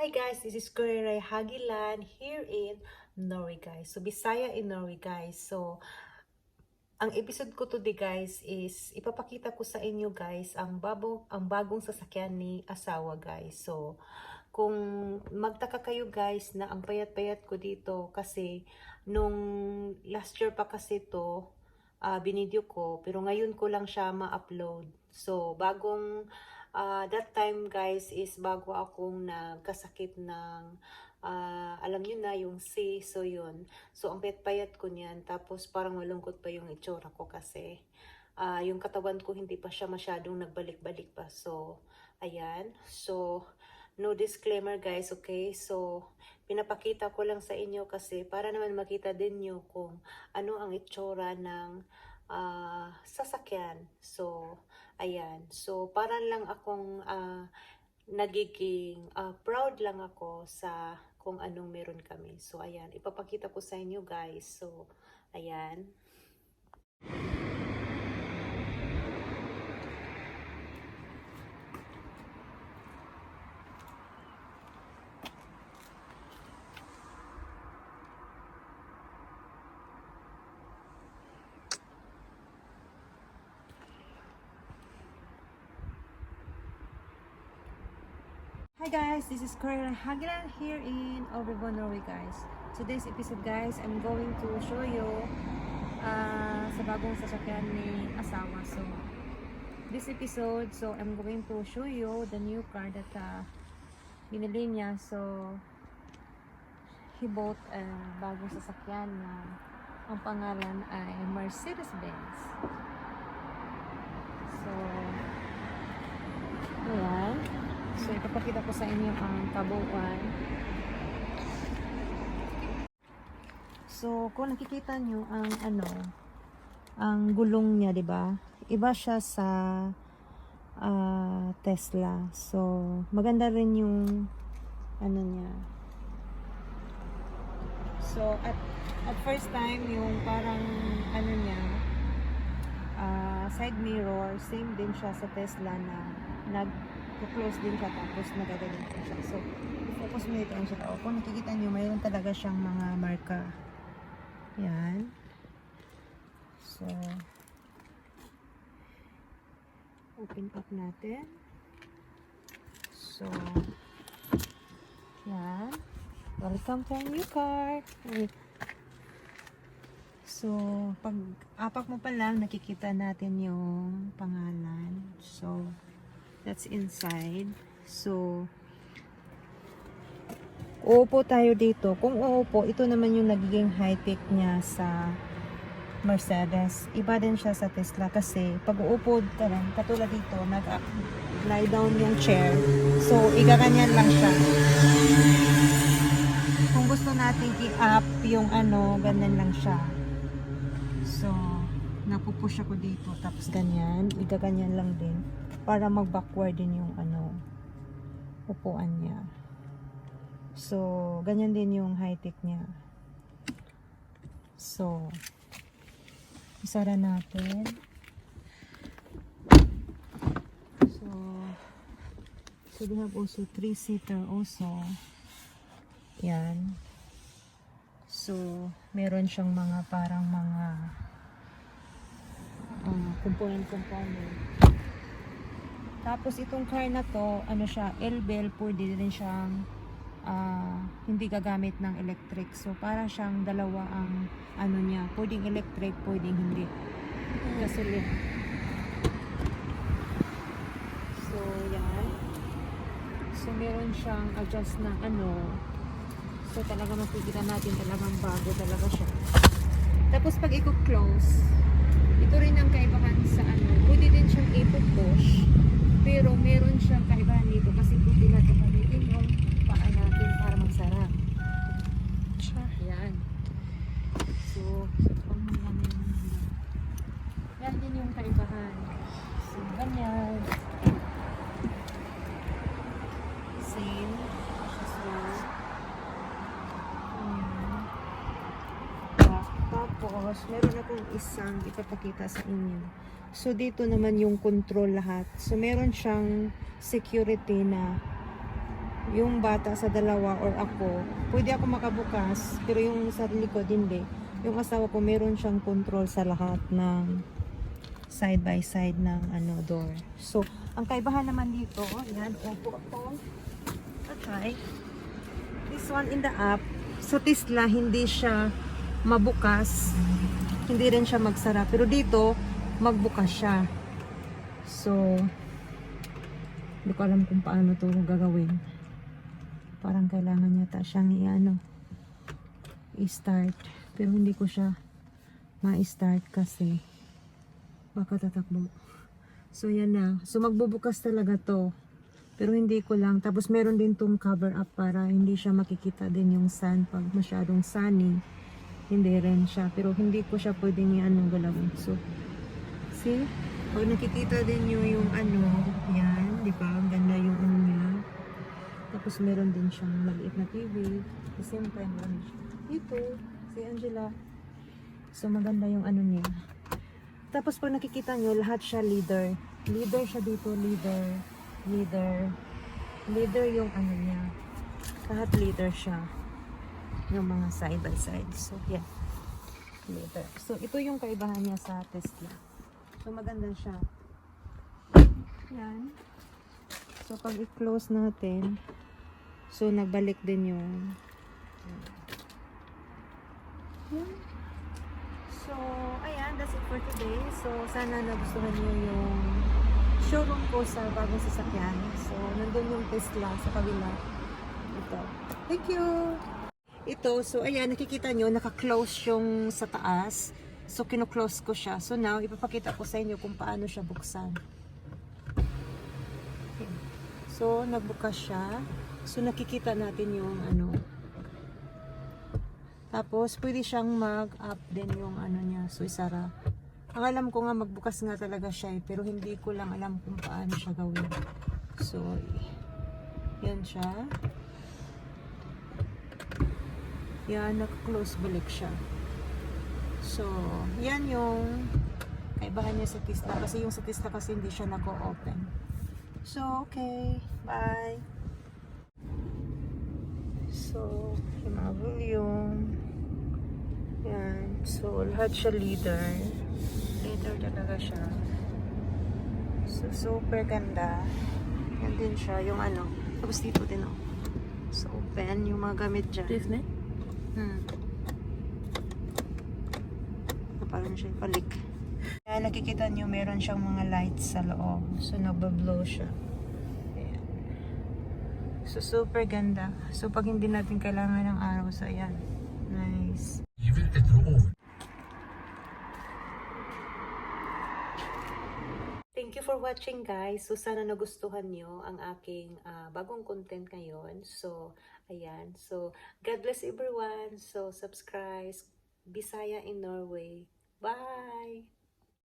Hi guys, this is Kureray Hagilan here in Norway guys. So Bisaya in Norway guys. So ang episode ko today guys is ipapakita ko sa inyo guys ang bagong sasakyan ni asawa guys. So kung magtaka kayo guys na ang payat-payat ko dito kasi nung last year pa kasi to binidyo ko pero ngayon ko lang siya ma-upload. So that time guys is bago akong nagkasakit ng alam nyo na yung C, so yun. So ang payat-payat ko niyan, tapos parang malungkot pa yung itsura ko kasi yung katawan ko hindi pa siya masyadong nagbalik-balik pa. So ayan, so no disclaimer guys, okay? So pinapakita ko lang sa inyo kasi para naman makita din nyo kung ano ang itsura ng sasakyan. So ayan, so parang lang akong nagiging proud lang ako sa kung anong meron kami. So ayan, ipapakita ko sa inyo guys. So ayan. Hi guys, this is Kureray Hagilan here in Overbo, Norway guys. Today's episode guys, I'm going to show you sa bagong sasakyan ni asawa. So this episode, so I'm going to show you the new car that binili niya. So he bought bagong sasakyan na ang pangalan ay Mercedes Benz. So ayan. So, ipapakita ko sa inyo ang kabuuan. So, kung nakikita nyo ang gulong niya, 'di ba? Iba siya sa Tesla. So, maganda rin yung niya. So, at first time yung parang niya, side mirror, same din siya sa Tesla na close din siya tapos nagagaling po siya. So, focus mo dito ang siya. O, kung nakikita nyo, mayroon talaga siyang mga marka. Yan. So, open up natin. So, yan. Welcome to our new car. So, pag apak mo pa lang, nakikita natin yung pangalan. So, that's inside. So, uupo tayo dito. Kung uupo, ito naman yung nagiging high-tech niya sa Mercedes. Iba din siya sa Tesla kasi pag uupo ka lang, katulad dito, nag-lie down yung chair. So, igaganyan lang siya. Kung gusto natin i-up yung ganyan lang siya. So, napupush ako dito. Tapos ganyan, igaganyan lang din. Para mag-backward din yung upuan niya. So, ganyan din yung high-tech niya. So, isara natin. So they have also 3-seater also. Yan. So, meron siyang mga parang mga component. Tapos itong car na to, siya, L-bell, pwede din siyang hindi gagamit ng electric. So para siyang dalawa ang niya, pwedeng electric, pwedeng hindi. Gasoline. So yan. So meron siyang adjust na So talaga makikita natin talagang bago talaga siya. Tapos pag i-close, ito rin ang kaibahan sa pwede din siyang i-push. Pero meron siyang kaibahan dito kasi pwede natin gamitin yung paa natin para magsara. Yan. So yan din yung kaibahan. So, ganyan. Same. Tapos, meron akong isang ipapakita sa inyo. So, dito naman yung control lahat. So, meron siyang security na yung bata sa dalawa or ako, pwede ako makabukas, pero yung sa likod hindi. Yung asawa ko meron siyang control sa lahat ng side by side ng ano door. So, ang kaibahan naman dito, yan, opo ako. Okay. This one in the app, sa Tesla hindi siya mabukas, hindi rin siya magsara, pero dito magbukas siya. So, hindi ko alam kung paano to gagawin. Parang kailangan yata siyang i-start. Pero hindi ko siya ma-start kasi baka tatakbo. So, yan na. So, magbubukas talaga to. Pero hindi ko lang. Tapos, meron din tong cover up para hindi siya makikita din yung sun. Pag masyadong sunny, hindi rin siya. Pero, hindi ko siya pwedeng galawin. So, see? Pag nakikita din nyo yung yan. Di ba? Ang ganda yung niya. Tapos, meron din siyang maliit na TV. At the same time, meron siya. Ito, si Angela. So, maganda yung niya. Tapos pag nakikita nyo, lahat siya leader. Leader siya dito, leader. Leader yung niya. Lahat leader siya. Yung mga side by side. So, yeah. Leader. So, ito yung kaibahan niya sa Tesla. So, maganda siya. Yan. So, pag i-close natin, so, nagbalik din yung yan. So, ayan, that's it for today. So, sana nagustuhan niyo yung showroom ko sa bagong sasakyan. So, nandun yung Tesla sa kabila. Ito. Thank you! Ito, so ayan, nakikita nyo, naka-close yung sa taas. So, kino-close ko siya. So, now, ipapakita ko sa inyo kung paano siya buksan. Okay. So, nagbukas siya. So, nakikita natin yung Tapos, pwede siyang mag-up din yung niya. So, isara. Ang alam ko nga, magbukas nga talaga siya pero hindi ko lang alam kung paano siya gawin. So, yan siya. Yan, naka-close balik siya. So, yan yung kaibahan niya sa Tesla. Kasi yung sa Tesla kasi hindi siya nag-o-open. So, okay. Bye! So, yung mga volume. Yan. So, lahat siya leader. Leader talaga siya. So, super ganda. Yan din siya. Yung Tapos dito din So, open yung mga gamit dyan. Disney? Parang siya palik. Yan, nakikita nyo meron siyang mga lights sa loob. So, nagba-blow siya. Ayan. So, super ganda. So, pag hindi natin kailangan ng araw, so ayan. Nice. Thank you for watching, guys. So, sana nagustuhan nyo ang aking bagong content ngayon. So, ayan. So, God bless everyone. So, subscribe. Bisaya in Norway. Bye!